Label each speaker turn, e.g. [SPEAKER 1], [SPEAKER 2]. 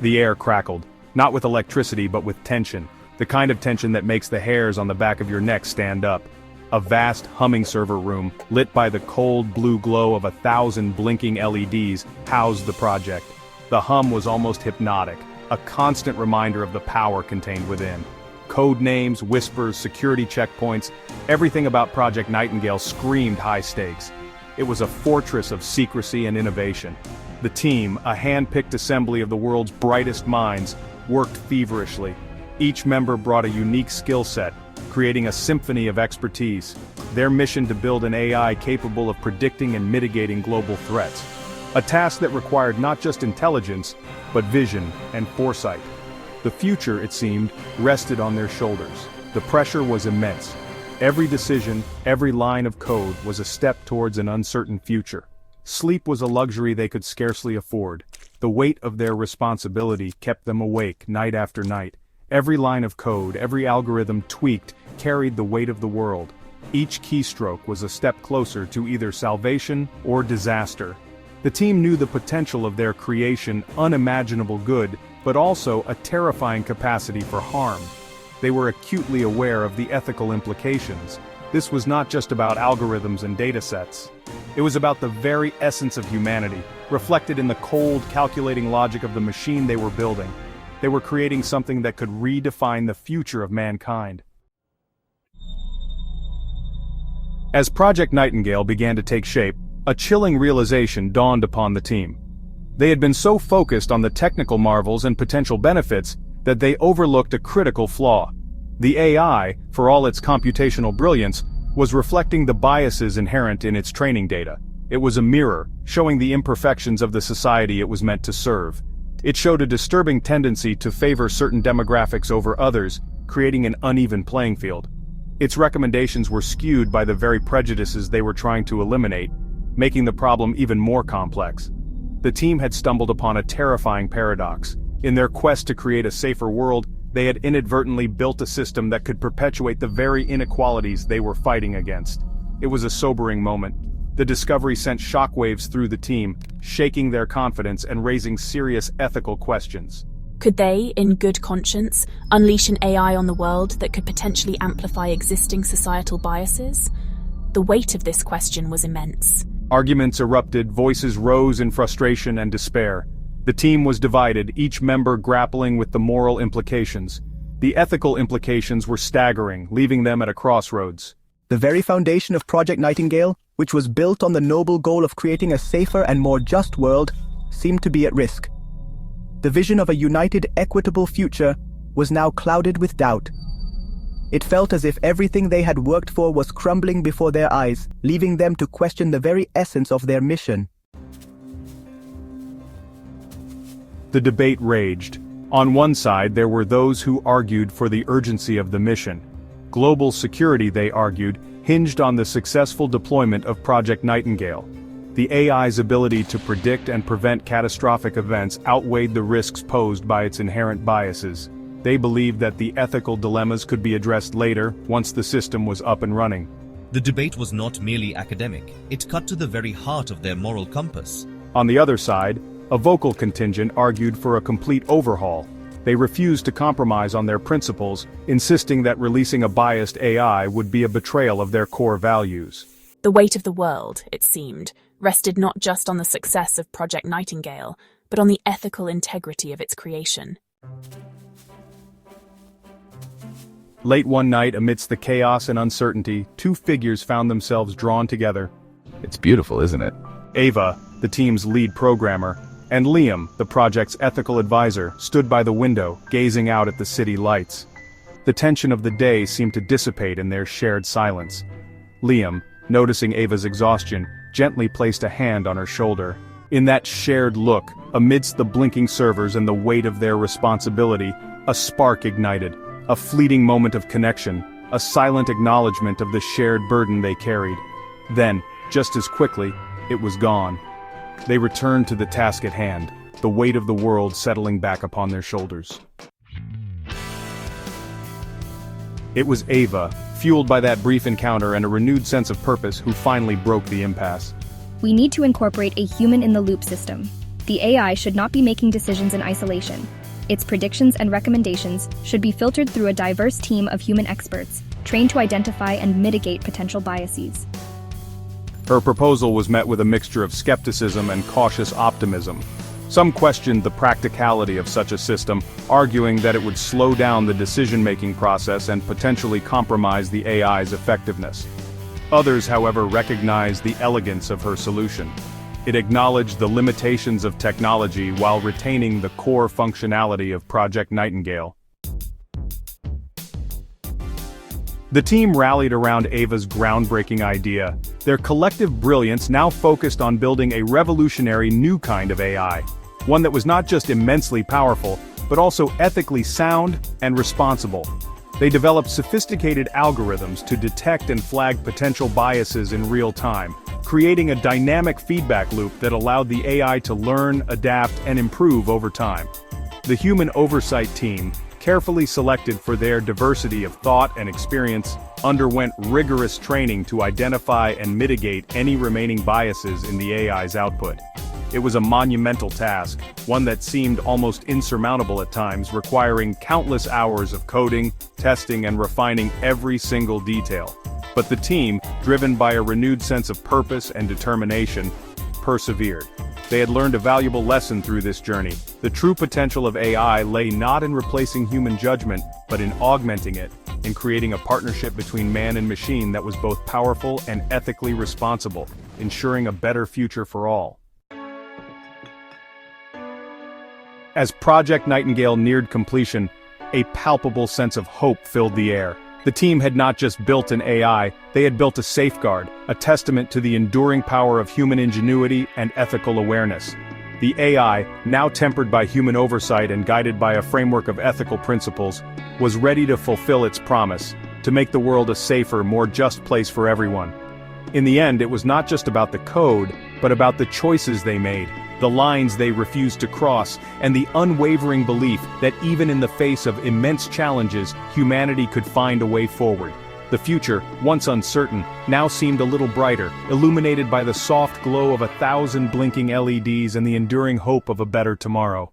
[SPEAKER 1] The air crackled, not with electricity but with tension, the kind of tension that makes the hairs on the back of your neck stand up. A vast humming server room, lit by the cold blue glow of 1,000 blinking LEDs, housed the project. The hum was almost hypnotic, a constant reminder of the power contained within. Code names, whispers, security checkpoints, everything about Project Nightingale screamed high stakes. It was a fortress of secrecy and innovation. The team, a hand-picked assembly of the world's brightest minds, worked feverishly. Each member brought a unique skill set, creating a symphony of expertise. Their mission to build an AI capable of predicting and mitigating global threats. A task that required not just intelligence, but vision and foresight. The future, it seemed, rested on their shoulders. The pressure was immense. Every decision, every line of code was a step towards an uncertain future. Sleep was a luxury they could scarcely afford. The weight of their responsibility kept them awake night after night. Every line of code, every algorithm tweaked, carried the weight of the world. Each keystroke was a step closer to either salvation or disaster. The team knew the potential of their creation, unimaginable good, but also a terrifying capacity for harm. They were acutely aware of the ethical implications. This was not just about algorithms and datasets. It was about the very essence of humanity, reflected in the cold, calculating logic of the machine they were building. They were creating something that could redefine the future of mankind. As Project Nightingale began to take shape, a chilling realization dawned upon the team. They had been so focused on the technical marvels and potential benefits that they overlooked a critical flaw. The AI, for all its computational brilliance, was reflecting the biases inherent in its training data. It was a mirror, showing the imperfections of the society it was meant to serve. It showed a disturbing tendency to favor certain demographics over others, creating an uneven playing field. Its recommendations were skewed by the very prejudices they were trying to eliminate, making the problem even more complex. The team had stumbled upon a terrifying paradox. In their quest to create a safer world, they had inadvertently built a system that could perpetuate the very inequalities they were fighting against. It was a sobering moment. The discovery sent shockwaves through the team, shaking their confidence and raising serious ethical questions.
[SPEAKER 2] Could they, in good conscience, unleash an AI on the world that could potentially amplify existing societal biases? The weight of this question was immense.
[SPEAKER 1] Arguments erupted, voices rose in frustration and despair. The team was divided, each member grappling with the moral implications. The ethical implications were staggering, leaving them at a crossroads.
[SPEAKER 3] The very foundation of Project Nightingale, which was built on the noble goal of creating a safer and more just world, seemed to be at risk. The vision of a united, equitable future was now clouded with doubt. It felt as if everything they had worked for was crumbling before their eyes, leaving them to question the very essence of their mission.
[SPEAKER 1] The debate raged. On one side there were those who argued for the urgency of the mission. Global security, they argued, hinged on the successful deployment of Project Nightingale. The AI's ability to predict and prevent catastrophic events outweighed the risks posed by its inherent biases. They believed that the ethical dilemmas could be addressed later, once the system was up and running.
[SPEAKER 4] The debate was not merely academic, it cut to the very heart of their moral compass.
[SPEAKER 1] On the other side, a vocal contingent argued for a complete overhaul. They refused to compromise on their principles, insisting that releasing a biased AI would be a betrayal of their core values.
[SPEAKER 2] The weight of the world, it seemed, rested not just on the success of Project Nightingale, but on the ethical integrity of its creation.
[SPEAKER 1] Late one night, amidst the chaos and uncertainty, two figures found themselves drawn together.
[SPEAKER 5] It's beautiful, isn't it?
[SPEAKER 1] Ava, the team's lead programmer, and Liam, the project's ethical advisor, stood by the window, gazing out at the city lights. The tension of the day seemed to dissipate in their shared silence. Liam, noticing Ava's exhaustion, gently placed a hand on her shoulder. In that shared look, amidst the blinking servers and the weight of their responsibility, a spark ignited. A fleeting moment of connection, a silent acknowledgement of the shared burden they carried. Then, just as quickly, it was gone. They returned to the task at hand, the weight of the world settling back upon their shoulders. It was Ava, fueled by that brief encounter and a renewed sense of purpose, who finally broke the impasse.
[SPEAKER 6] We need to incorporate a human-in-the-loop system. The AI should not be making decisions in isolation. Its predictions and recommendations should be filtered through a diverse team of human experts, trained to identify and mitigate potential biases.
[SPEAKER 1] Her proposal was met with a mixture of skepticism and cautious optimism. Some questioned the practicality of such a system, arguing that it would slow down the decision-making process and potentially compromise the AI's effectiveness. Others, however, recognized the elegance of her solution. It acknowledged the limitations of technology while retaining the core functionality of Project Nightingale. The team rallied around Ava's groundbreaking idea. Their collective brilliance now focused on building a revolutionary new kind of AI. One that was not just immensely powerful, but also ethically sound and responsible. They developed sophisticated algorithms to detect and flag potential biases in real time, creating a dynamic feedback loop that allowed the AI to learn, adapt, and improve over time. The human oversight team, carefully selected for their diversity of thought and experience, underwent rigorous training to identify and mitigate any remaining biases in the AI's output. It was a monumental task, one that seemed almost insurmountable at times, requiring countless hours of coding, testing, and refining every single detail. But the team, driven by a renewed sense of purpose and determination, persevered. They had learned a valuable lesson through this journey. The true potential of AI lay not in replacing human judgment, but in augmenting it, in creating a partnership between man and machine that was both powerful and ethically responsible, ensuring a better future for all. As Project Nightingale neared completion, a palpable sense of hope filled the air. The team had not just built an AI, they had built a safeguard, a testament to the enduring power of human ingenuity and ethical awareness. The AI, now tempered by human oversight and guided by a framework of ethical principles, was ready to fulfill its promise, to make the world a safer, more just place for everyone. In the end, it was not just about the code, but about the choices they made, the lines they refused to cross, and the unwavering belief that even in the face of immense challenges, humanity could find a way forward. The future, once uncertain, now seemed a little brighter, illuminated by the soft glow of 1,000 blinking LEDs and the enduring hope of a better tomorrow.